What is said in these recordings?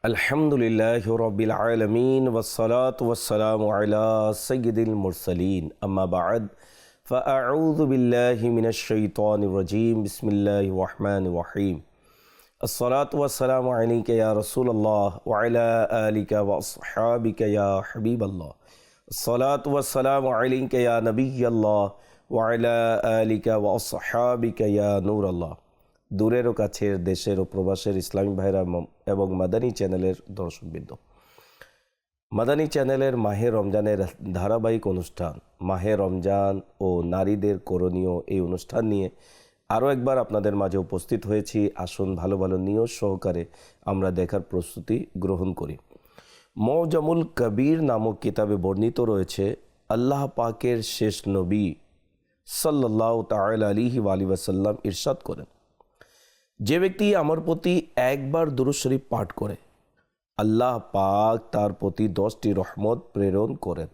আলহামদুলিল্লাহি রাব্বিল আলামিন ওয়াসসালাতু ওয়াসসালামু আলা সাইয়্যিদিল মুরসালিন আম্মা বা'দ ফাআউযু বিল্লাহি মিনাশ শাইতানির রাজীম বিসমিল্লাহির রহমানির রহিম আসসালাতু ওয়াসসালামু আলাইকা ইয়া রাসূলুল্লাহ ওয়া আলা আলিকা ওয়া আসহাবিকা ইয়া হাবিবাল্লাহ আসসালাতু ওয়াসসালামু আলাইকা ইয়া নবিয়াল্লাহ ওয়া আলা আলিকা ওয়া আসহাবিকা ইয়া নূরাল্লাহ। দূরের ও কাছের, দেশের ও প্রবাসের ইসলামী ভাইরা এবং মাদানী চ্যানেলের দর্শকবৃন্দ, মাদানী চ্যানেলের মাহে রমজানের ধারাবাহিক অনুষ্ঠান মাহে রমজান ও নারীদের করণীয় এই অনুষ্ঠান নিয়ে আরও একবার আপনাদের মাঝে উপস্থিত হয়েছি। আসুন ভালো ভালো নিয়ত সহকারে আমরা দেখার প্রস্তুতি গ্রহণ করি। মওজামুল কবির নামক কিতাবে বর্ণিত রয়েছে, আল্লাহ পাকের শেষ নবী সাল্লাল্লাহু তাআলা আলাইহি ওয়াসাল্লাম ইরশাদ করেন, যে ব্যক্তি আমার প্রতি একবার দুরূদ শরীফ পাঠ করে আল্লাহ পাক তার প্রতি 10টি রহমত প্রেরণ করেন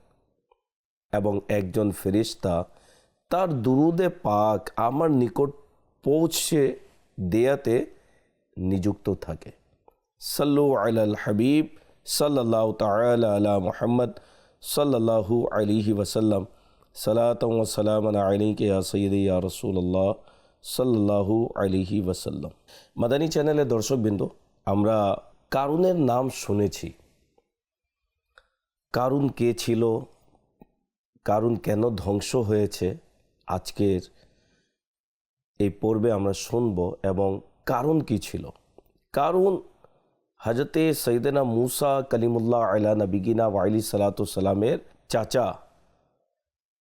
এবং একজন ফেরেশতা তার দুরুদে পাক আমার নিকট পৌঁছে দেয়াতে নিযুক্ত থাকে। সাল্লু আলাল হাবিব সাল্লাল্লাহু তাআলা আলা মুহাম্মদ সাল্লাল্লাহু আলাইহি ওয়াসাল্লাম সালাতান ওয়া সালামান আলাইকা ইয়া সাইয়্যিদি ইয়া রাসূলুল্লাহ সাল্লাল্লাহু আলাইহি ওয়াসাল্লাম। মাদানী চ্যানেলের দর্শকবৃন্দ, আমরা কারুনের নাম শুনেছি। কারুন কে ছিল, কারুন কেন ধ্বংস হয়েছে, আজকের এই পর্বে আমরা শুনব। এবং কারুন কি ছিল? কারুন হযরতে সৈয়দনা মুসা কালিমুল্লাহ আলা নবিগিনা ওয়া আলাইহিস সালাতু সালামের চাচা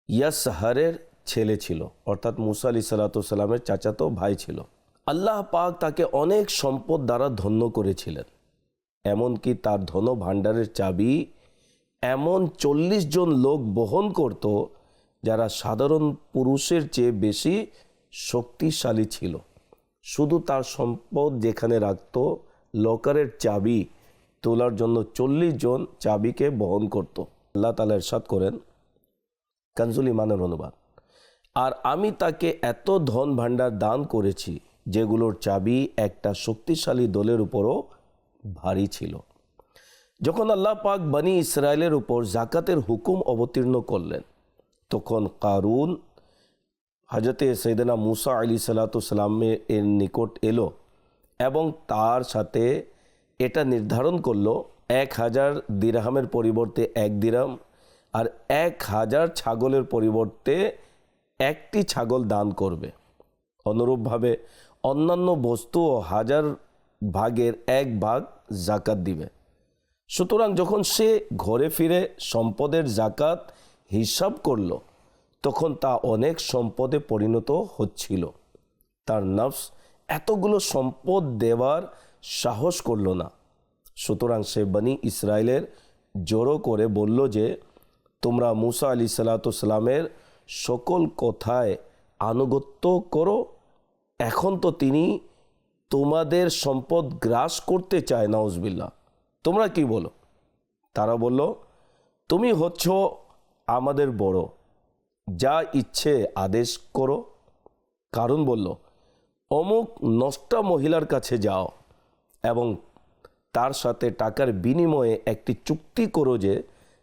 ইয়াসহারের ছেলে ছিল, অর্থাৎ মুসা আলাইহিস সালাতু সালামের চাচাতো ভাই ছিল। আল্লাহ পাক তাকে অনেক সম্পদ দ্বারা ধন্য করেছিলেন, এমনকি তার ধন ভাণ্ডারের চাবি এমন 40 জন লোক বহন করত যারা সাধারণ পুরুষের চেয়ে বেশি শক্তিশালী ছিল। শুধু তার সম্পদ যেখানে রাখত, লকারের চাবি তোলার জন্য 40 জন চাবিকে বহন করত। আল্লাহ তাআলা ইরশাদ করেন, কানজুল ইমানের অনুবাদ, আর আমি তাকে এত ধন ভাণ্ডার দান করেছি যেগুলোর চাবি একটা শক্তিশালী দলের উপরও ভারী ছিল। যখন আল্লাহ পাক বনি ইসরায়েলের উপর জাকাতের হুকুম অবতীর্ণ করলেন, তখন কারুন হযরতে সৈয়দনা মুসা আলাইহিসসালামের নিকট এলো এবং তার সাথে এটা নির্ধারণ করলো 1000 দিরহামের পরিবর্তে 1 দিরহাম আর 1000 ছাগলের পরিবর্তে একটি ছাগল দান করবে। অনুরূপভাবে অন্যান্য বস্তু ও 1000 ভাগের 1 ভাগ জাকাত দিবে। সুতরাং যখন সে ঘরে ফিরে সম্পদের জাকাত হিসাব করল, তখন তা অনেক সম্পদে পরিণত হচ্ছিল। তার নফস এতগুলো সম্পদ দেওয়ার সাহস করল না। সুতরাং সে বনি ইসরায়েলের জড়ো করে বলল যে, তোমরা মুসা আলাইহিসসালামের সকল কথায় আনুগত্য করো। এখন তো তিনি তোমাদের সম্পদ গ্রাস করতে চায়, নাউজুবিল্লাহ। তোমরা কি বলো? তারা বলল, তুমি হচ্ছ আমাদের বড়, যা ইচ্ছে আদেশ করো। কারুন বলল, অমুক নষ্টা মহিলার কাছে যাও এবং তার সাথে টাকার বিনিময়ে একটি চুক্তি করো যে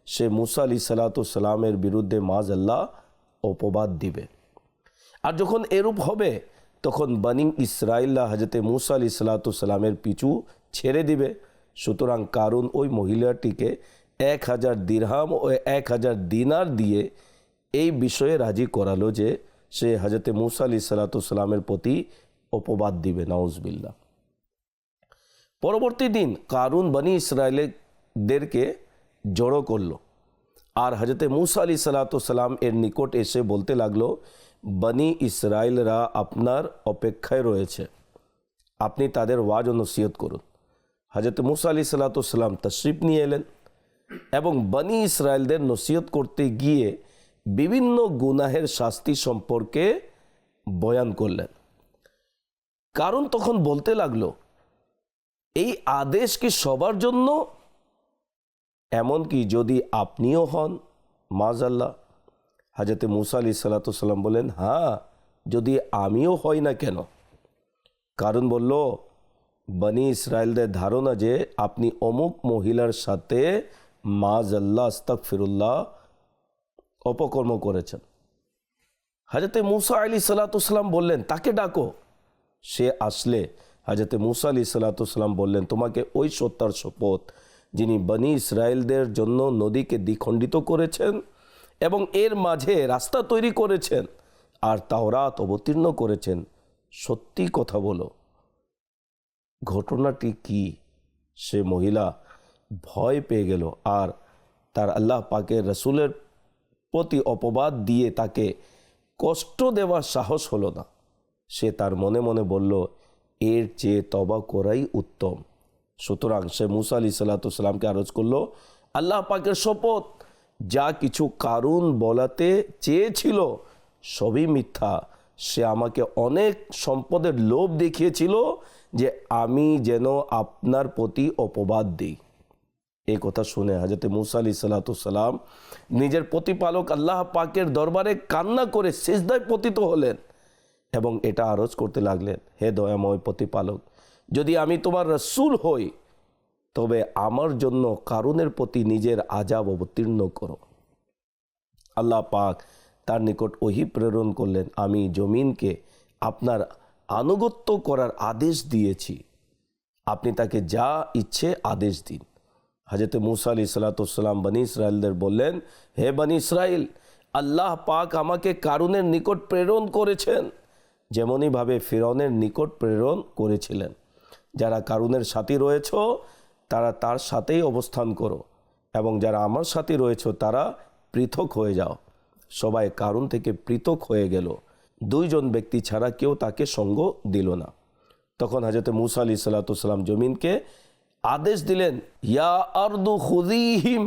সে মুসা আলাইহিসসালামের বিরুদ্ধে মাযআল্লাহ অপবাদ দিবে। আর যখন এরূপ হবে, তখন বনি ইসরায়েলরা হযরতে মুসা আলাইহিসসালামের পিছু ছেড়ে দিবে। সুতরাং কারুন ওই মহিলাটিকে 1000 দিরহাম ও 1000 দিনার দিয়ে এই বিষয়ে রাজি করালো যে সে হযরতে মুসা আলাইহিসসালামের প্রতি অপবাদ দিবে, নাউজুবিল্লাহ। পরবর্তী দিন কারুন বনি ইসরায়েলদেরকে জড়ো করলো আর হযরতে মুসা আলাইহিসসালাম এর নিকট এসে বলতে লাগলো, বনি ইসরায়েলরা আপনার অপেক্ষায় রয়েছে, আপনি তাদের ওয়াজ ও নসিহত করুন। হযরত মুসা আলাইহিসসালাম তশরিফ নিয়ে এলেন এবং বনি ইসরায়েলদের নসিহত করতে গিয়ে বিভিন্ন গুনাহের শাস্তি সম্পর্কে বয়ান করলেন। কারণ তখন বলতে লাগলো, এই আদেশ কি সবার জন্য? এমনকি যদি আপনিও হন, মাযআল্লাহ। হযরতে মুসা আলাইহিসসালাম বলেন, হ্যাঁ, যদি আমিও হই না কেন? কারণ বলল, বনি ইসরায়েলদের ধারণা যে আপনি অমুক মহিলার সাথে মাআযাল্লাহ আস্তাগফিরুল্লাহ অপকর্ম করেছেন। হযরতে মূসা আলাইহিসসালাম বললেন, তাকে ডাকো। সে আসলে হযরতে মূসা আলাইহিসসালাম বললেন, তোমাকে ওই সত্তার শপথ যিনি বনি ইসরায়েলদের জন্য নদীকে দ্বিখণ্ডিত করেছেন এবং এর মাঝে রাস্তা তৈরি করেছেন আর তাওরাত অবতীর্ণ করেছেন, সত্যি কথা বলো, ঘটনাটি কি? সে মহিলা ভয় পেয়ে গেল আর তার আল্লাহ পাকের রসুলের প্রতি অপবাদ দিয়ে তাকে কষ্ট দেওয়ার সাহস হলো না। সে তার মনে মনে বলল, এর চেয়ে তওবা করাই উত্তম। সুতরাং সে মূসা আলাইহিসসালামকে আরজ করলো, আল্লাহ পাকের শপথ, যা কিছু কারুন বলাতে চেয়েছিল সবই মিথ্যা। সে আমাকে অনেক সম্পদের লোভ দেখিয়েছিল যে আমি যেন আপনার প্রতি অপবাদ দিই। এই কথা শুনে হযরত মূসা আলাইহিসসালাম নিজের প্রতিপালক আল্লাহ পাকের দরবারে কান্না করে সিজদায় পতিত হলেন এবং এটা আরজ করতে লাগলেন, হে দয়াময় প্রতিপালক, যদি আমি তোমার রাসূল হই তবে আমার জন্য কারুনের প্রতি নিজের আযাব অবতীর্ণ করো। আল্লাহ পাক তার নিকট ওহী প্রেরণ করলেন, আমি জমিনকে আপনার আনুগত্য করার আদেশ দিয়েছি, আপনি তাকে যা ইচ্ছে আদেশ দিন। হযরত মূসা আলাইহিসসালাম বনি ইসরায়েলদের বললেন, হে বনি ইসরায়েল, আল্লাহ পাক আমাকে কারুনের নিকট প্রেরণ করেছেন যেমনইভাবে ফিরআউনের নিকট প্রেরণ করেছিলেন। যারা কারুনের সাথী রয়েছ তারা তার সাথেই অবস্থান করো এবং যারা আমার সাথী রয়েছ তারা পৃথক হয়ে যাও। সবাই কারুন থেকে পৃথক হয়ে গেল, দুইজন ব্যক্তি ছাড়া কেউ তাকে সঙ্গ দিল না। তখন হযরত মূসা আলাইহিসসালাম জমিনকে আদেশ দিলেন, ইয়া আরদু খুযীহিম,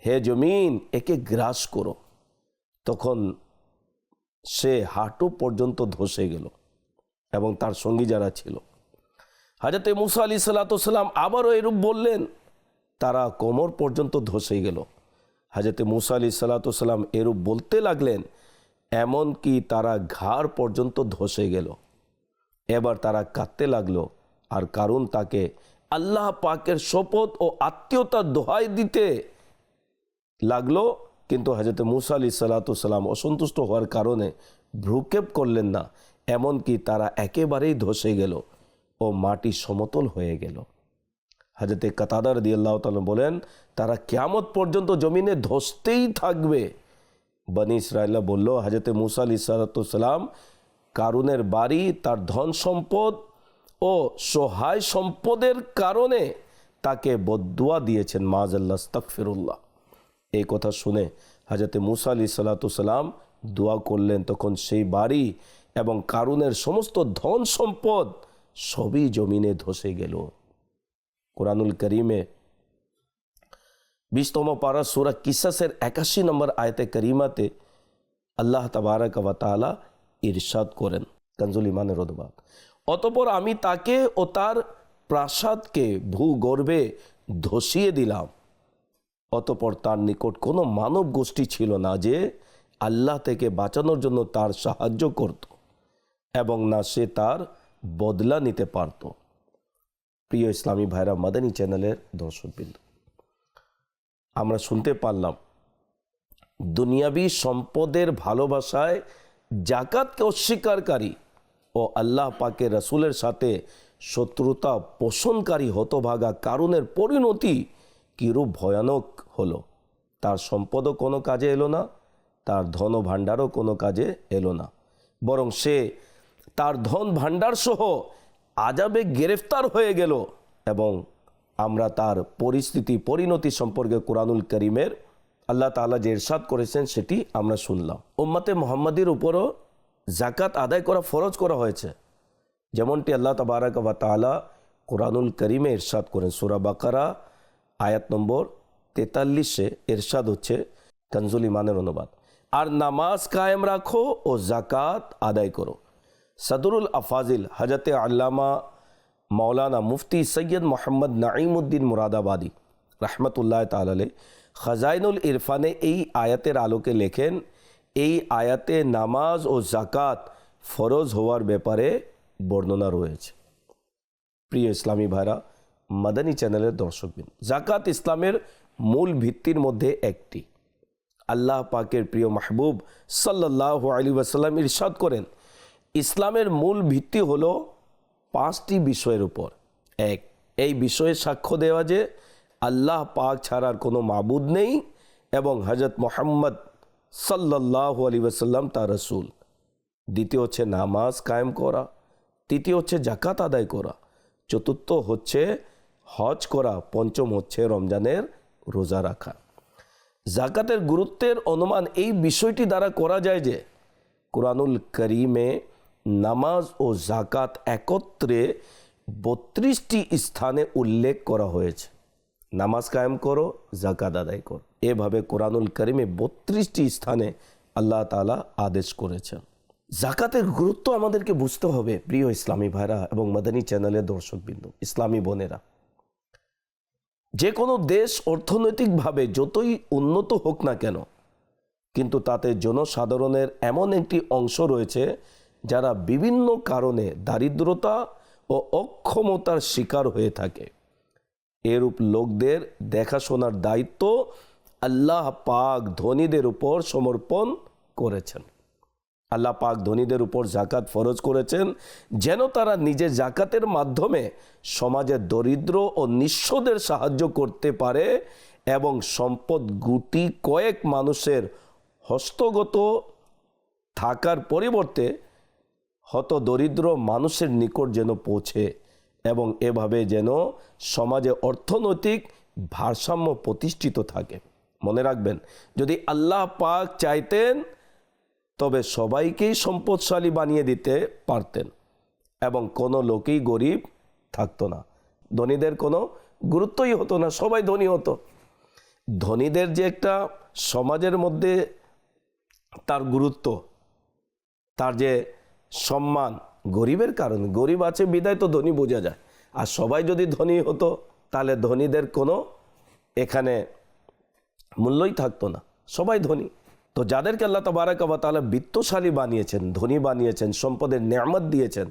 হে জমিন একে গ্রাস করো। তখন সে হাঁটু পর্যন্ত ধসে গেল এবং তার সঙ্গী যারা ছিল। হযরত মূসা আলাইহিসসালাম আবারও এরূপ বললেন, তারা কোমর পর্যন্ত ধসে গেল। হযরত মূসা আলাইহিসসালাম এরূপ বলতে লাগলেন এমনকি তারা ঘাড় পর্যন্ত ধসে গেল। এবার তারা কাঁদতে লাগলো আর কারুন তাকে আল্লাহ পাকের শপথ ও আত্মীয়তার দোহাই দিতে লাগলো, কিন্তু হযরত মূসা আলাইহিসসালাম অসন্তুষ্ট হওয়ার কারণে ভ্রুক্ষেপ করলেন না, এমনকি তারা একেবারেই ধসে গেল ও মাটি সমতল হয়ে গেল। হযরত কাতাদা রাদিয়াল্লাহু তাআলা বলেন, তারা কিয়ামত পর্যন্ত জমিনে ধসতেই থাকবে। বনি ইসরায়েলরা বলল, হযরত মূসা আলাইহিসসালাম কারুনের বাড়ি, তার ধন সম্পদ ও সহায় সম্পদের কারণে তাকে বদদুয়া দিয়েছেন, মাআযাল্লাহ আস্তাগফিরুল্লাহ। এই কথা শুনে হযরত মূসা আলাইহিসসালাম দোয়া করলেন, তখন সেই বাড়ি এবং কারুনের সমস্ত ধন সম্পদ সবই জমিনে ধসে গেল। কুরআনুল কারীমে 20তম পারা সূরা কিসাসের 81 নম্বর আয়াতে কারিমাতে আল্লাহ তাবারাক ওয়া তাআলা ইরশাদ করেন, কানজুল ঈমানের অনুবাদ, অতঃপর আমি তাকে ও তার প্রাসাদকে ভূগর্ভে ধসিয়ে দিলাম। অতঃপর তার নিকট কোনো মানব গোষ্ঠী ছিল না যে আল্লাহ থেকে বাঁচানোর জন্য তার সাহায্য করত এবং না সে তার বদলা নিতে পারত। প্রিয় ইসলামী ভাইরা, মাদানী চ্যানেলের দর্শকবৃন্দ, আমরা শুনতে পারলাম দুনিয়াবি সম্পদের ভালোবাসায় জাকাতকে অস্বীকারকারী ও আল্লাহ পাকের রাসূলের সাথে শত্রুতা পোষণকারী হতভাগা কারুনের পরিণতি কিরূপ ভয়ানক হলো। তার সম্পদও কোনো কাজে এলো না, তার ধন ভাণ্ডারও কোনো কাজে এলো না, বরং সে তার ধন ভাণ্ডার সহ আযাবে গ্রেফতার হয়ে গেল। এবং আমরা তার পরিণতি সম্পর্কে কুরআনুল কারীমের আল্লাহ তাআলা যে ইরশাদ করেছেন সেটি আমরা শুনলাম। উম্মতে মুহাম্মাদির উপরও যাকাত আদায় করা ফরজ করা হয়েছে, যেমনটি আল্লাহ তাবারাক ওয়া তাআলা কুরআনুল কারীমে ইরশাদ করেন। সূরা বাকারা আয়াত নম্বর 43-এ ইরশাদ হচ্ছে, কানজুল ঈমানের অনুবাদ, আর নামাজ কায়েম রাখো ও যাকাত আদায় করো। সদরুল আফাজিল হযরত আল্লামা মাওলানা মুফতি সৈয়দ মোহাম্মদ নাঈমুদ্দিন মুরাদাবাদী রহমতুল্লাহ তাআলা আলাইহি খাজাইনুল ইরফানে এই আয়াতের আলোকে লেখেন, এই আয়াতে নামাজ ও যাকাত ফরজ হওয়ার ব্যাপারে বর্ণনা রয়েছে। প্রিয় ইসলামী ভাইরা, মাদানী চ্যানেলের দর্শকবৃন্দ, জাকাত ইসলামের মূল ভিত্তির মধ্যে একটি। আল্লাহ পাকের প্রিয় মাহবুব সাল্লাল্লাহু আলাইহি ওয়াসাল্লাম ইরশাদ করেন, ইসলামের মূল ভিত্তি হলো 5টি বিষয়ের উপর। এক, এই বিষয়ে সাক্ষ্য দেওয়া যে আল্লাহ পাক ছাড়ার কোনো মাবুদ নেই এবং হযরত মুহাম্মদ সাল্লাল্লাহু আলাইহি ওয়াসাল্লাম তার রাসূল। দ্বিতীয় হচ্ছে নামাজ কায়েম করা। তৃতীয় হচ্ছে জাকাত আদায় করা। চতুর্থ হচ্ছে হজ করা। পঞ্চম হচ্ছে রমজানের রোজা রাখা। জাকাতের গুরুত্বের অনুমান এই বিষয়টি দ্বারা করা যায় যে কুরআনুল কারীমে নামাজ ও জাকাত একত্রে 32টি স্থানে উল্লেখ করা হয়েছে। নামাজ কায়েম করো, জাকাত আদায় করো, এভাবে কুরআনুল কারীমে 32টি স্থানে আল্লাহ তাআলা আদেশ করেছেন। জাকাতের গুরুত্ব আমাদেরকে বুঝতে হবে প্রিয় ইসলামী ভাইরা এবং মাদানী চ্যানেলের দর্শকবৃন্দ, ইসলামী বোনেরা। যে কোনো দেশ অর্থনৈতিকভাবে যতই উন্নত হোক না কেন, কিন্তু তাতে জনসাধারণের এমন একটি অংশ রয়েছে যারা বিভিন্ন কারণে দারিদ্রতা ও অক্ষমতার শিকার হয়ে থাকে। এরূপ লোকদের দেখাশোনার দায়িত্ব আল্লাহ পাক ধনীদের উপর সমর্পণ করেছেন। আল্লাহ পাক ধনীদের উপর জাকাত ফরজ করেছেন যেন তারা নিজের জাকাতের মাধ্যমে সমাজের দরিদ্র ও নিঃস্বদের সাহায্য করতে পারে এবং সম্পদ গুটি কয়েক মানুষের হস্তগত থাকার পরিবর্তে হত দরিদ্র মানুষের নিকট যেন পৌঁছে এবং এভাবে যেন সমাজে অর্থনৈতিক ভারসাম্য প্রতিষ্ঠিত থাকে। মনে রাখবেন, যদি আল্লাহ পাক চাইতেন তবে সবাইকেই সম্পদশালী বানিয়ে দিতে পারতেন এবং কোনো লোকই গরিব থাকতো না। ধনীদের কোনো গুরুত্বই হতো না, সবাই ধনী হতো। ধনীদের যে একটা সমাজের মধ্যে তার গুরুত্ব, তার যে সম্মান, গরিবের কারণে, গরিব আছে বিদায় তো ধনী বোঝা যায়। আর সবাই যদি ধনী হতো তাহলে ধনীদের কোনো এখানে মূল্যই থাকতো না, সবাই ধনী। তো যাদেরকে আল্লাহ তাবারাক ওয়া তাআলা বিত্তশালী বানিয়েছেন, ধনী বানিয়েছেন, সম্পদের নেয়ামত দিয়েছেন,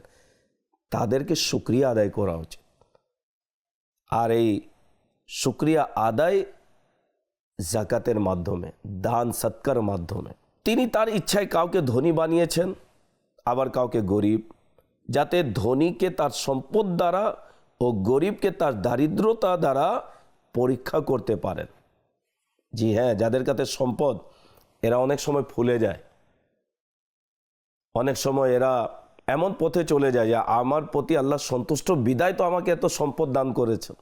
তাদেরকে শুকরিয়া আদায় করা উচিত। আর এই শুকরিয়া আদায় জাকাতের মাধ্যমে, দান সৎকার মাধ্যমে। তিনি তার ইচ্ছায় কাউকে ধনী বানিয়েছেন, আবার কাউকে গরিব, যাতে ধনীকে তার সম্পদ দ্বারা ও গরিবকে তার দারিদ্রতা দ্বারা পরীক্ষা করতে পারেন। জি হ্যাঁ, যাদের কাছে সম্পদ এরা অনেক সময় ফুলে যায়, অনেক সময় এরা এমন পথে চলে যায় যে আমার প্রতি আল্লাহ সন্তুষ্ট বিদায় তো আমাকে এত সম্পদ দান করেছেন।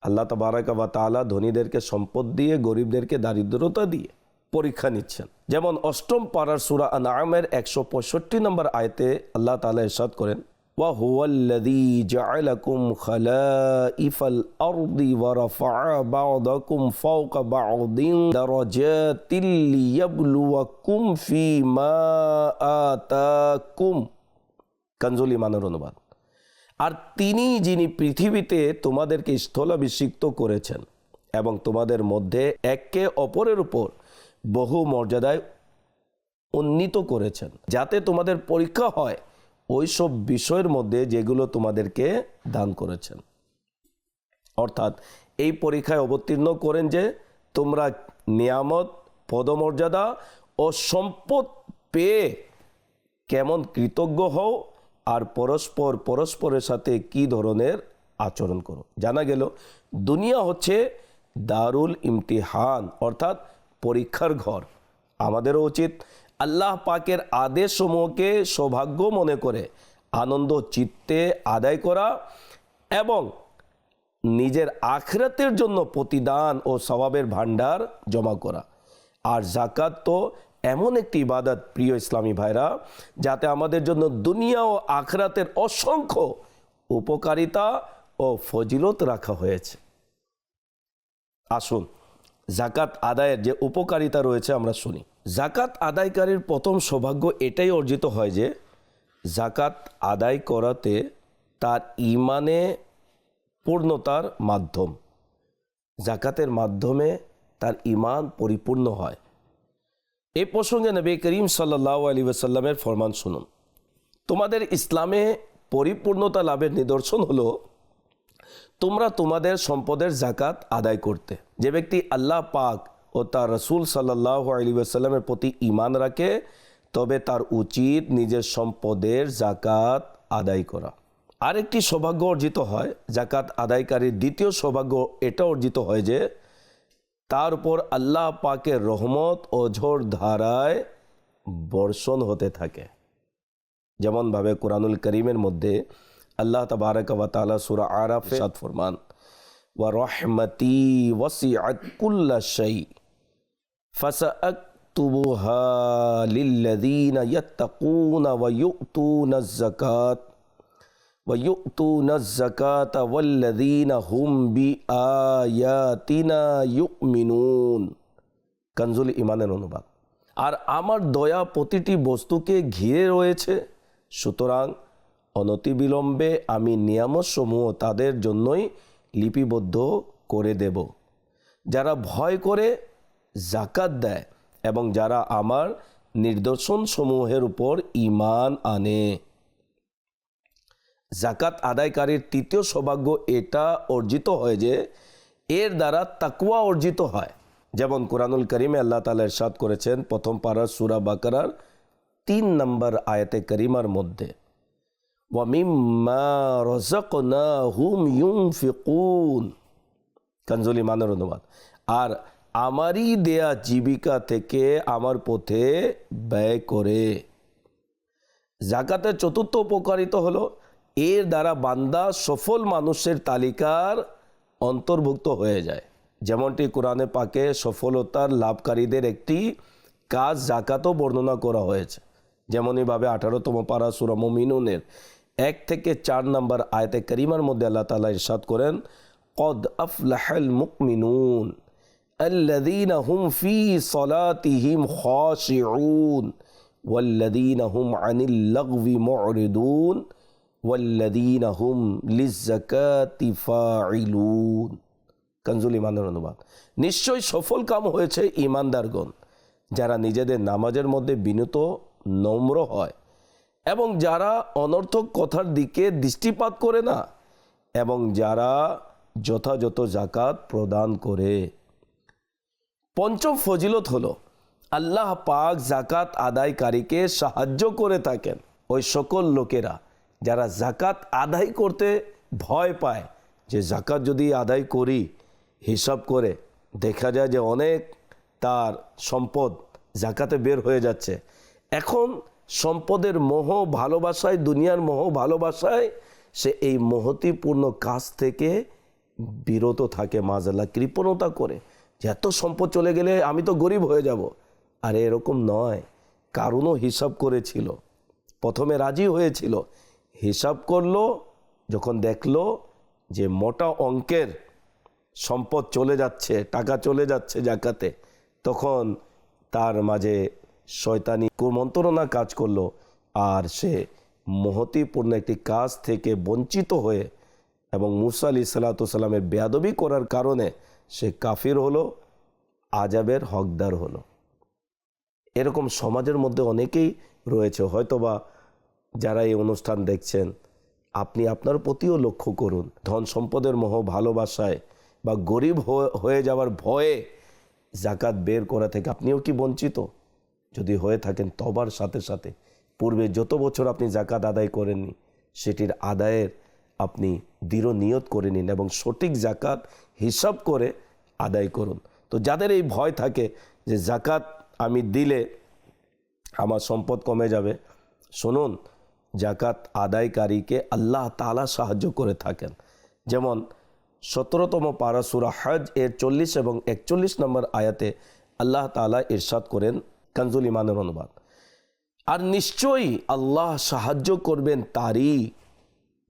আল্লাহ তাবারাক ওয়া তাআলা ধনীদেরকে সম্পদ দিয়ে, গরিবদেরকে দারিদ্রতা দিয়ে পরীক্ষা নিচ্ছেন। যেমন 8ম পারার সূরা আনআমের 165 নম্বর আয়াতে আল্লাহ তাআলা ইরশাদ করেন, ওয়া হুয়াল্লাযী জাআলাকুম খালাইফাল আরদি ওয়া রাফা'a বা'দাকুম ফাওকা বা'দিন দারাজাতিল লিয়াবলুয়াকুম ফীমা আতাকুম। কানজুল ঈমানের অনুবাদ। আর তিনি যিনি পৃথিবীতে তোমাদেরকে স্থলাভিষিক্ত করেছেন এবং তোমাদের মধ্যে একে অপরের উপর বহু মর্যাদায় উন্নীত করেছেন, যাতে তোমাদের পরীক্ষা হয় ওই সব বিষয়ের মধ্যে যেগুলো তোমাদেরকে দান করেছেন। অর্থাৎ এই পরীক্ষায় অবতীর্ণ করেন যে তোমরা নিয়ামত, পদমর্যাদা ও সম্পদ পেয়ে কেমন কৃতজ্ঞ হও আর পরস্পরের সাথে কি ধরনের আচরণ করো। জানা গেল দুনিয়া হচ্ছে দারুল ইমতিহান, অর্থাৎ পরীক্ষার ঘর। আমাদেরও উচিত আল্লাহ পাকের আদেশসমূহকে সৌভাগ্য মনে করে আনন্দ চিত্তে আদায় করা এবং নিজের আখিরাতের জন্য প্রতিদান ও সওয়াবের ভান্ডার জমা করা। আর জাকাত তো এমন একটি ইবাদত প্রিয় ইসলামী ভাইরা, যাতে আমাদের জন্য দুনিয়া ও আখিরাতের অসংখ্য উপকারিতা ও ফজিলত রাখা হয়েছে। আসুন জাকাত আদায়ের যে উপকারিতা রয়েছে আমরা শুনি। জাকাত আদায়কারীর প্রথম সৌভাগ্য এটাই অর্জিত হয় যে জাকাত আদায় করাতে তার ঈমানে পূর্ণতার মাধ্যম। জাকাতের মাধ্যমে তার ঈমান পরিপূর্ণ হয়। এই প্রসঙ্গে নবী করিম সাল্লাল্লাহু আলাইহি ওয়াসাল্লামের ফরমান শুনুন, তোমাদের ইসলামে পরিপূর্ণতা লাভের নিদর্শন হলো তোমরা তোমাদের সম্পদের জাকাত আদায় করতে। যে ব্যক্তি আল্লাহ পাক ও তার রসুল সাল্লাল্লাহু আলাইহি ওয়াসাল্লামের প্রতি ঈমান রাখে তবে তার উচিত নিজের সম্পদের জাকাত আদায় করা। আরেকটি সৌভাগ্য অর্জিত হয়, জাকাত আদায়কারীর দ্বিতীয় সৌভাগ্য এটা অর্জিত হয় যে তার উপর আল্লাহ পাকের রহমত ও ঝড় ধারায় বর্ষণ হতে থাকে। যেমনভাবে কোরআনুল করিমের মধ্যে আল্লাহ তাবারক ওয়া তাআলা সূরা আরাফে ইরশাদ ফরমান, ওয়া রাহমাতি ওয়াসিআত কুল্লা শাই ফাসাআকতুবুহা লিল্লাযীনা ইয়াত্তাকুনা ওয়া ইউতুনাজ যাকাত ওয়াল্লাযীনা হুম বিআয়াতিনা ইউমিনুন। কানজুল ঈমানের অনুবাদ। আর আমার দয়া প্রতিটি বস্তুকে ঘিরে রয়েছে, সুতরাং অনতিবিলম্বে আমি নিয়ামতসমূহ তাদের জন্যই লিপিবদ্ধ করে দেব, যারা ভয় করে জাকাত দেয় এবং যারা আমার নিদর্শনসমূহের উপর ঈমান আনে। জাকাত আদায়কারীর তৃতীয় সৌভাগ্য এটা অর্জিত হয় যে এর দ্বারা তাকওয়া অর্জিত হয়। যেমন কোরআনুল করিমে আল্লাহ তাআলা ইরশাদ করেছেন প্রথম পারা সূরা বাকারার 3 নম্বর আয়াতে করিমার মধ্যে, ওয়া মিম্মা রাযাকনাহুম ইউনফিকুন। কানজুল ঈমানের অনুবাদ। আর আমারই দেয়া জীবিকা থেকে আমার পথে ব্যয় করে। জাকাতের চতুর্থ উপকারিতা হলো এর দ্বারা বান্দা সফল মানুষের তালিকার অন্তর্ভুক্ত হয়ে যায়। যেমনটি কোরআনে পাকে সফলতার লাভকারীদের একটি কাজ জাকাতও বর্ণনা করা হয়েছে। যেমনইভাবে 18তম পারা সূরা মুমিনুনের 1 থেকে 4 নম্বর আয়াতে কারিমার মধ্যে আল্লাহ তাআলা ইরশাদ করেন, কদ আফলাহাল মুমিনুন আল্লাযীনা হুম ফি সলাতিহিম খাশিউন ওয়াল্লাযীনা হুম আনিল লাগবি মুরিদুন ওয়াল্লাযীনা হুম লিযাকাতি ফাইলুন। কানজুল ঈমানের অনুবাদ। নিশ্চয়ই সফল কাম হয়েছে ঈমানদারগণ, যারা নিজেদের নামাজের মধ্যে বিনীত নম্র হয় এবং যারা অনর্থক কথার দিকে দৃষ্টিপাত করে না এবং যারা যথাযথ জাকাত প্রদান করে। পঞ্চম ফজিলত হলো আল্লাহ পাক জাকাত আদায়কারীকে সাহায্য করে থাকেন ওই সকল লোকেরা যারা জাকাত আদায় করতে ভয় পায়, যে জাকাত যদি আদায় করি হিসাব করে দেখা যায় যে অনেক তার সম্পদ জাকাতে বের হয়ে যাচ্ছে। এখন সম্পদের মোহ ভালোবাসায়, দুনিয়ার মোহ ভালোবাসায় সে এই মহতিপূর্ণ কাজ থেকে বিরত থাকে, মাজাল্লাহ কৃপণতা করে যে এত সম্পদ চলে গেলে আমি তো গরিব হয়ে যাব। আর এরকম নয়, কারণও হিসাব করেছিল, প্রথমে রাজি হয়েছিল, হিসাব করলো, যখন দেখলো যে মোটা অঙ্কের সম্পদ চলে যাচ্ছে, টাকা চলে যাচ্ছে জাকাতে, তখন তার মাঝে শয়তানি কুমন্ত্রণা কাজ করলো আর সে মহতিপূর্ণ একটি কাজ থেকে বঞ্চিত হয়ে এবং মুসা আলাইহিসসালামের বেয়াদবি করার কারণে সে কাফির হলো, আযাবের হকদার হলো। এরকম সমাজের মধ্যে অনেকেই রয়েছে, হয়তোবা যারা এই অনুষ্ঠান দেখছেন আপনি আপনার প্রতিও লক্ষ্য করুন, ধন সম্পদের মোহ ভালোবাসায় বা গরিব হয়ে যাওয়ার ভয়ে জাকাত বের করা থেকে আপনিও কি বঞ্চিত? যদি হয়ে থাকেন তবার সাথে সাথে পূর্বে যত বছর আপনি জাকাত আদায় করেননি সেটির আদায়ের আপনি দৃঢ় নিয়ত করে নিন এবং সঠিক জাকাত হিসাব করে আদায় করুন। তো যাদের এই ভয় থাকে যে জাকাত আমি দিলে আমার সম্পদ কমে যাবে, শুনুন, জাকাত আদায়কারীকে আল্লাহ তাআলা সাহায্য করে থাকেন। যেমন 17তম পারা সূরা হজ এর 40 এবং 41 নম্বর আয়াতে আল্লাহ তাআলা ইরশাদ করেন, কানজুল ঈমানের অনুবাদ, আর নিশ্চয়ই আল্লাহ সাহায্য করবেন তারই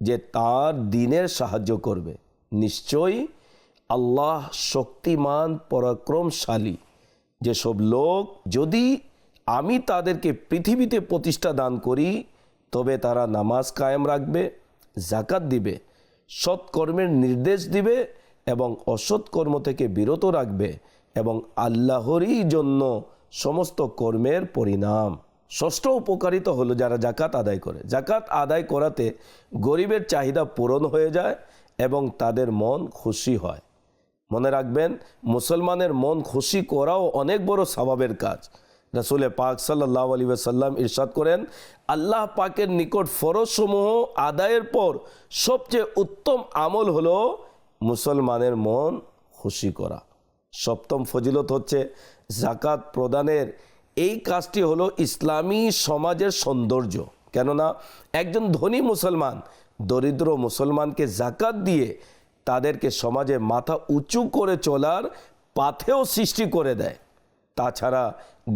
যে তার দ্বীনের সাহায্য করবে। নিশ্চয়ই আল্লাহ শক্তিমান পরাক্রমশালী। যেসব লোক যদি আমি তাদেরকে পৃথিবীতে প্রতিষ্ঠা দান করি তবে তারা নামাজ কায়েম রাখবে, জাকাত দিবে, সৎকর্মের নির্দেশ দিবে এবং অসৎ কর্ম থেকে বিরত রাখবে এবং আল্লাহরই জন্য সমস্ত কর্মের পরিণাম। ষষ্ঠ উপকারিতা হলো যারা জাকাত আদায় করে, জাকাত আদায় করাতে গরিবের চাহিদা পূরণ হয়ে যায় এবং তাদের মন খুশি হয়। মনে রাখবেন, মুসলমানের মন খুশি করাও অনেক বড় সওয়াবের কাজ। রাসূল পাক সাল্লাল্লাহু আলাইহি ওয়াসাল্লাম ইরশাদ করেন, আল্লাহ পাকের নিকট ফরজসমূহ আদায়ের পর সবচেয়ে উত্তম আমল হলো মুসলমানের মন খুশি করা। সপ্তম ফজিলত হচ্ছে জাকাত প্রদানের এই কাজটি হলো ইসলামী সমাজের সৌন্দর্য। কেননা একজন ধনী মুসলমান দরিদ্র মুসলমানকে জাকাত দিয়ে তাদেরকে সমাজে মাথা উঁচু করে চলার পাথেও সৃষ্টি করে দেয়। তাছাড়া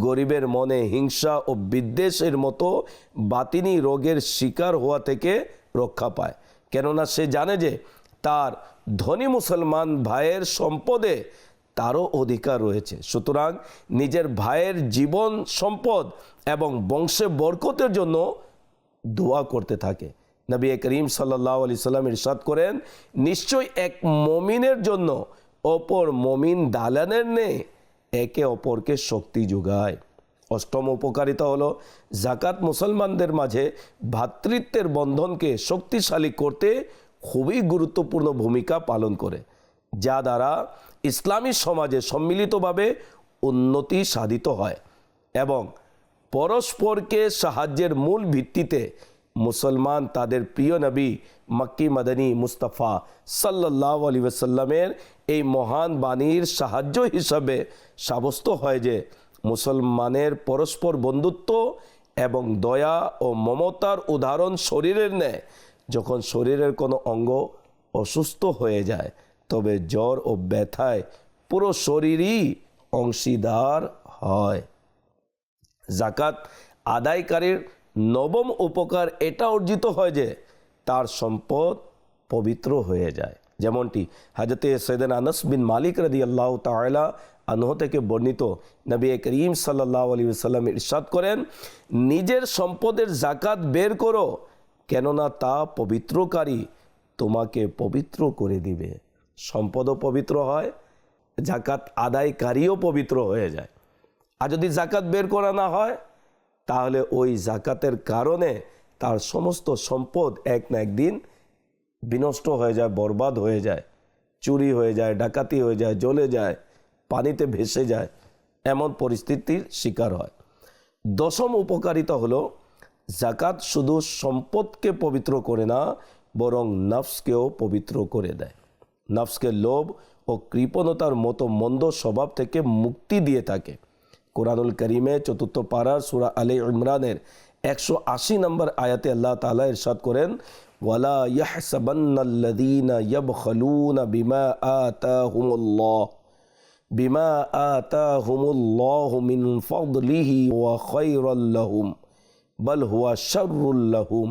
গরিবের মনে হিংসা ও বিদ্বেষের মতো বাতিনি রোগের শিকার হওয়া থেকে রক্ষা পায়। কেননা সে জানে যে তার ধনী মুসলমান ভাইয়ের সম্পদে তারও অধিকার রয়েছে। সুতরাং নিজের ভাইয়ের জীবন সম্পদ এবং বংশে বরকতের জন্য দোয়া করতে থাকে। নবী করিম সাল্লাল্লাহু আলাইহি সাল্লাম ইরশাদ করেন, নিশ্চয় এক মমিনের জন্য অপর মমিন দালানের ন্যায় একে অপরকে শক্তি যোগায়। অষ্টম উপকারিতা হলো জাকাত মুসলমানদের মাঝে ভ্রাতৃত্বের বন্ধনকে শক্তিশালী করতে খুবই গুরুত্বপূর্ণ ভূমিকা পালন করে, যা দ্বারা ইসলামী সমাজে সম্মিলিতভাবে উন্নতি সাধিত হয় এবং পরস্পরকে সাহায্যের মূল ভিত্তিতে মুসলমান তাদের প্রিয় নবী মক্কি মদনী মুস্তাফা সাল্লাল্লাহু আলাইহি ওয়াসাল্লামের এই মহান বাণীর সাহায্য হিসাবে সাব্যস্ত হয় যে মুসলমানের পরস্পর বন্ধুত্ব এবং দয়া ও মমতার উদাহরণ শরীরের ন্যায়। যখন শরীরের কোনো অঙ্গ অসুস্থ হয়ে যায় তবে জ্বর ও ব্যথায় পুরো শরীরই অংশীদার হয়। জাকাত আদায়কারীর নবম উপকার এটা অর্জিত হয় যে তার সম্পদ পবিত্র হয়ে যায়। যেমনটি হযরতে সৈয়দনা আনাস বিন মালিক রাদিয়াল্লাহু তাআলা আনহু থেকে বর্ণিত, নবী করিম সাল্লাল্লাহু আলাইহি ওয়াসাল্লাম ইরশাদ করেন, নিজের সম্পদের জাকাত বের করো, কেননা তা পবিত্রকারী তোমাকে পবিত্র করে দিবে। সম্পদও পবিত্র হয়, জাকাত আদায়কারীও পবিত্র হয়ে যায়। আর যদি জাকাত বের করা না হয় তাহলে ওই জাকাতের কারণে তার সমস্ত সম্পদ এক না একদিন বিনষ্ট হয়ে যায়, বরবাদ হয়ে যায়, চুরি হয়ে যায়, ডাকাতি হয়ে যায়, জ্বলে যায়, পানিতে ভেসে যায়, এমন পরিস্থিতির শিকার হয়। দশম উপকারিতা হলো জাকাত শুধু সম্পদকে পবিত্র করে না, বরং নফসকেও পবিত্র করে দেয়। নফসকে লোভ ও কৃপণতার মতো মন্দ স্বভাব থেকে মুক্তি দিয়ে থাকে। কুরআনুল কারীমে ৪র্থ পারার সূরা আলে ইমরানের ১৮০ নম্বর আয়াতে আল্লাহ তাআলা ইরশাদ করেন, ওয়ালা ইয়াহসাবান্নাল্লাযীনা ইয়াবখালুনা বিমা আতাহুমুল্লাহু মিন ফাদলিহি ওয়া খায়রাল লাহুম বাল হুয়া শাররুল লাহুম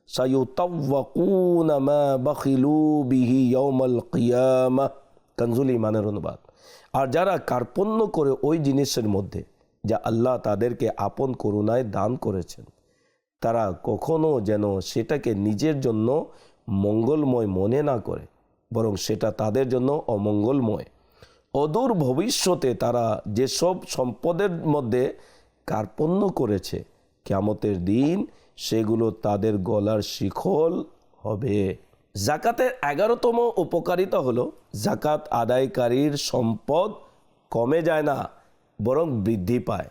সায়ুতাওয়াকুনা মা বাখিলু বিহি ইয়াউমাল কিয়ামাহ। কানজুল ঈমানের অনুবাদ। আর যারা কার্পণ্য করে ওই জিনিসের মধ্যে যা আল্লাহ তাদেরকে আপন করুণায় দান করেছেন, তারা কখনো যেন সেটাকে নিজের জন্য মঙ্গলময় মনে না করে, বরং সেটা তাদের জন্য অমঙ্গলময়। অদূর ভবিষ্যতে তারা যেসব সম্পদের মধ্যে কার্পণ্য করেছে, কিয়ামতের দিন সেগুলো তাদের গলার শিকল হবে। জাকাতের 11তম উপকারিতা হলো জাকাত আদায়কারীর সম্পদ কমে যায় না, বরং বৃদ্ধি পায়।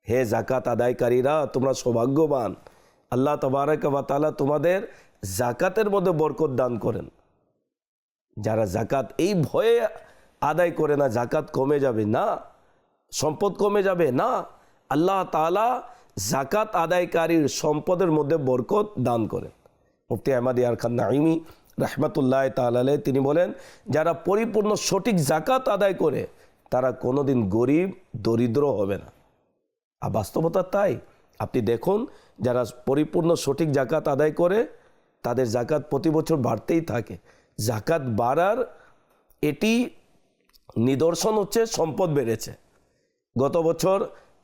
হে জাকাত আদায়কারীরা, তোমরা সৌভাগ্যবান। আল্লাহ তাবারক ওয়া তাআলা তোমাদের জাকাতের মধ্যে বরকত দান করেন। যারা জাকাত এই ভয়ে আদায় করে না জাকাত কমে যাবে, না সম্পদ কমে যাবে, না, আল্লাহ তাআলা জাকাত আদায়কারীর সম্পদের মধ্যে বরকত দান করেন। মুফতি আহমদ ইয়ার খান নাঈমি রাহমাতুল্লাহ তাআলা আলাইহি তিনি বলেন, যারা পরিপূর্ণ সঠিক জাকাত আদায় করে তারা কোনোদিন গরিব দরিদ্র হবে না। আর বাস্তবতা তাই। আপনি দেখুন, যারা পরিপূর্ণ সঠিক জাকাত আদায় করে তাদের জাকাত প্রতি বছর বাড়তেই থাকে। জাকাত বাড়ার এটি নিদর্শন হচ্ছে সম্পদ বেড়েছে। গত বছর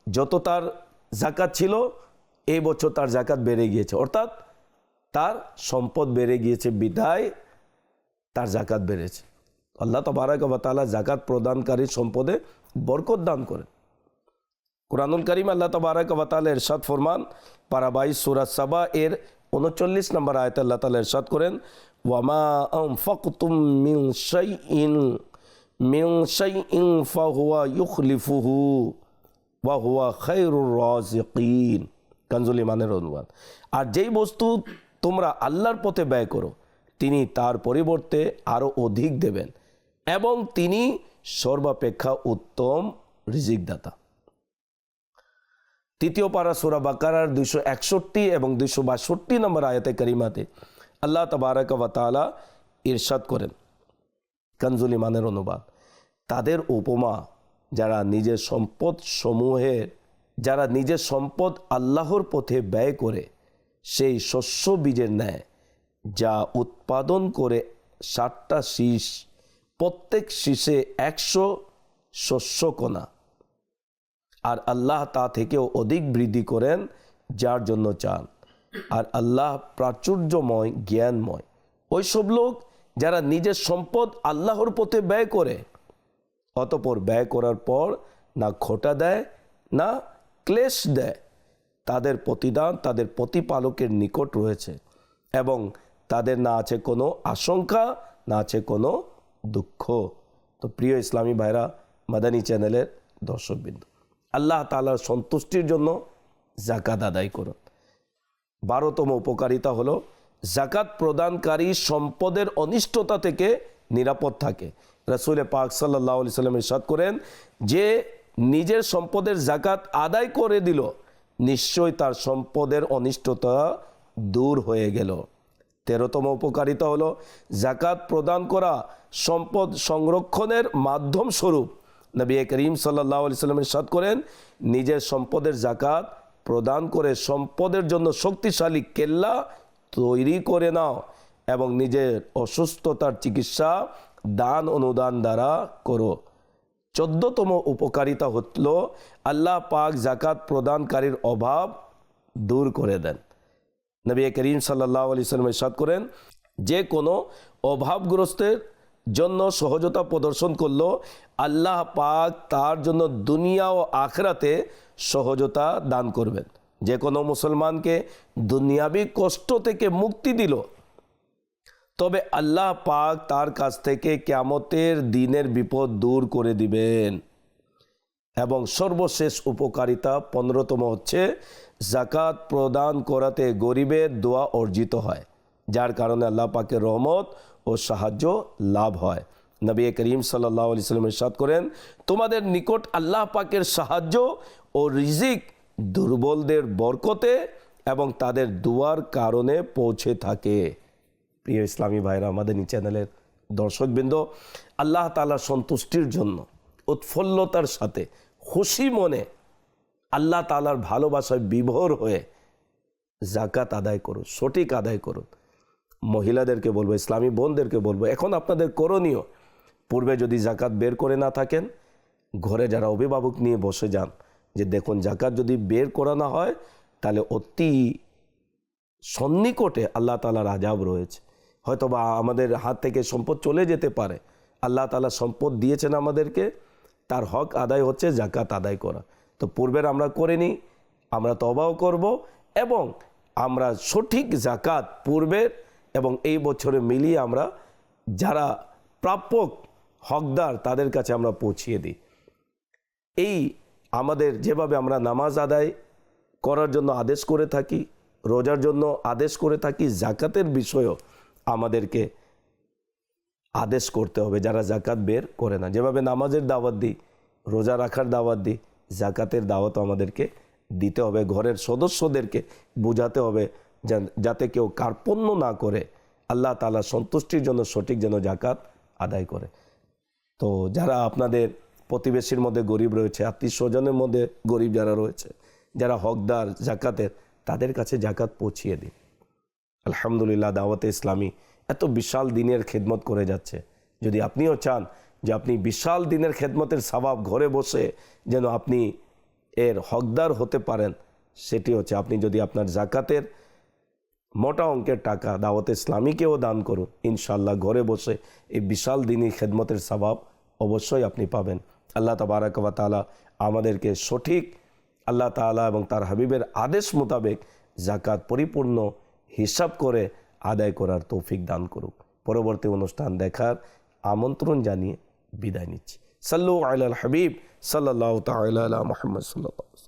যত তার জাকাত ছিল এই বছর তার জাকাত বেড়ে গিয়েছে, অর্থাৎ তার সম্পদ বেড়ে গিয়েছে, বিদায় তার জাকাত বেড়েছে। আল্লাহ তাবারক ওয়া তাআলা জাকাত প্রদানকারী সম্পদে বরকত দান করেন। কুরআনুল কারীম আল্লাহ তাবারক ওয়া তাআলা ইরশাদ ফরমান পারা 22 সূরা সাবা এর 39 নম্বর আয়াতে আল্লাহ তাআলা ইরশাদ করেন ওয়ামা আনফাকতুম মিন শাইইন ফাহুয়া ইউখলিফুহু ওয়া হুয়া খায়রুর রাযিকিন। কানজুল ঈমানের অনুবাদ। আর যেই বস্তু তোমরা আল্লাহর পথে ব্যয় করো তিনি তার পরিবর্তে আরও অধিক দেবেন এবং তিনি সর্বাপেক্ষা উত্তম রিজিকদাতা। তৃতীয় পারা সূরা বাকারার 261 এবং 262 নম্বর আয়াতে কারিমাতে আল্লাহ তাবারক ওয়া তাআলা ইরশাদ করেন, কানজুল ঈমানের অনুবাদ, তাদের উপমা যারা নিজের সম্পদ আল্লাহর পথে ব্যয় করে সেই শস্য বীজের ন্যায় যা উৎপাদন করে 60টা শীষ, প্রত্যেক শীষে 100 শস্যকণা, আর আল্লাহ তা থেকেও অধিক বৃদ্ধি করেন যার জন্য চান, আর আল্লাহ প্রাচুর্যময় জ্ঞানময়। ওইসব লোক যারা নিজের সম্পদ আল্লাহর পথে ব্যয় করে অতঃপর ব্যয় করার পর না খোটা দেয় না ক্লেশ দেয়, তাদের প্রতিদান তাদের প্রতিপালকের নিকট রয়েছে এবং তাদের না আছে কোনো আশঙ্কা, না আছে কোনো দুঃখ। তো প্রিয় ইসলামী ভাইরা, মাদানী চ্যানেলের দর্শকবৃন্দ, আল্লাহ তাআলার সন্তুষ্টির জন্য যাকাত আদায় করুন। 12তম উপকারিতা হলো যাকাত প্রদানকারী সম্পদের অনিষ্টতা থেকে নিরাপদ থাকে। রাসূল পাক সাল্লাল্লাহু আলাইহি সাল্লাম ইরশাদ করেন, যে নিজের সম্পদের যাকাত আদায় করে দিল নিশ্চয় তার সম্পদের অনিষ্টতা দূর হয়ে গেল। 13তম উপকারিতা হলো যাকাত প্রদান করা সম্পদ সংরক্ষণের মাধ্যম স্বরূপ। নবী করিম সাল্লাল্লাহু আলাইহি সাল্লাম ইরশাদ করেন, নিজের সম্পদের যাকাত প্রদান করে সম্পদের জন্য শক্তিশালী কেল্লা তৈরি করে নাও এবং নিজের অসুস্থতার চিকিৎসা দান অনুদান দ্বারা করো। 14তম উপকারিতা হলো আল্লাহ পাক যাকাত প্রদানকারীর অভাব দূর করে দেন। নবী করিম সাল্লাল্লাহু আলাইহি সাল্লাম ইরশাদ করেন, যে কোনো অভাবগ্রস্তের জন্য সহজতা প্রদর্শন করলো আল্লাহ পাক তার জন্য দুনিয়া ও আখিরাতে সহজতা দান করবেন। যে কোনো মুসলমানকে দুনিয়াবি কষ্ট থেকে মুক্তি দিল তবে আল্লাহ পাক তার কাছ থেকে কিয়ামতের দিনের বিপদ দূর করে দিবেন। এবং সর্বশেষ উপকারিতা 15তম হচ্ছে যাকাত প্রদান করাতে গরিবের দোয়া অর্জিত হয়, যার কারণে আল্লাহ পাকের রহমত ও সাহায্য লাভ হয়। নবী করিম সাল্লাল্লাহু আলাইহি সাল্লাম ইরশাদ করেন, তোমাদের নিকট আল্লাহ পাকের সাহায্য ও রিজিক দুর্বলদের বরকতে এবং তাদের দুয়ার কারণে পৌঁছে থাকে। প্রিয় ইসলামী ভাইরা, মাদানী চ্যানেলের দর্শকবৃন্দ, আল্লাহ তাআলার সন্তুষ্টির জন্য উৎফুল্লতার সাথে খুশি মনে আল্লাহ তাআলার ভালোবাসায় বিভোর হয়ে যাকাত আদায় করুন, সঠিক আদায় করুন। মহিলাদেরকে বলবো, ইসলামী বোনদেরকে বলবো, এখন আপনাদের করণীয়, পূর্বে যদি যাকাত বের করে না থাকেন, ঘরে যারা অভিভাবক নিয়ে বসে যান যে দেখুন যাকাত যদি বের করা না হয় তাহলে অতি সন্নিকটে আল্লাহ তাআলার আযাব রয়েছে, হয়তোবা আমাদের হাত থেকে সম্পদ চলে যেতে পারে। আল্লাহ তাআলা সম্পদ দিয়েছেন আমাদেরকে, তার হক আদায় হচ্ছে যাকাত আদায় করা। তো পূর্বের আমরা করিনি, আমরা তওবাও করব এবং আমরা সঠিক যাকাত পূর্বের এবং এই বছরে মিলিয়ে আমরা যারা প্রাপক হকদার তাদের কাছে আমরা পৌঁছিয়ে দিই। এই আমাদের যেভাবে আমরা নামাজ আদায় করার জন্য আদেশ করে থাকি, রোজার জন্য আদেশ করে থাকি, যাকাতের বিষয়েও আমাদেরকে আদেশ করতে হবে যারা যাকাত বের করে না। যেভাবে নামাজের দাওয়াত দিই, রোজা রাখার দাওয়াত দিই, যাকাতের দাওয়াত আমাদেরকে দিতে হবে। ঘরের সদস্যদেরকে বোঝাতে হবে যাতে কেউ কার্পণ্য না করে, আল্লাহ তাআলার সন্তুষ্টির জন্য সঠিক যেন যাকাত আদায় করে। তো যারা আপনাদের প্রতিবেশীর মধ্যে গরিব রয়েছে, আত্মীয় স্বজনের মধ্যে গরিব যারা রয়েছে, যারা হকদার যাকাতের, তাদের কাছে যাকাত পৌঁছিয়ে দিন। আলহামদুলিল্লাহ, দাওয়াতে ইসলামী এত বিশাল দিনের খেদমত করে যাচ্ছে। যদি আপনিও চান যে আপনি বিশাল দিনের খেদমতের সওয়াব ঘরে বসে যেন আপনি এর হকদার হতে পারেন, সেটি হচ্ছে আপনি যদি আপনার যাকাতের মোটা অঙ্কের টাকা দাওয়াতে ইসলামীকেও দান করুন, ইনশাআল্লাহ ঘরে বসে এই বিশাল দিনই খেদমতের সওয়াব অবশ্যই আপনি পাবেন। আল্লাহ তাবারাক ওয়া তাআলা আমাদেরকে সঠিক আল্লাহ তাআলা এবং তার হাবিবের আদেশ মোতাবেক জাকাত পরিপূর্ণ হিসাব করে আদায় করার তৌফিক দান করুক। পরবর্তী অনুষ্ঠান দেখার আমন্ত্রণ জানিয়ে বিদায় নিচ্ছি। সাল্লু আলাল হাবিব সাল্লাল্লাহু তাআলা আলা মুহাম্মদ সাল্লাল্লাহু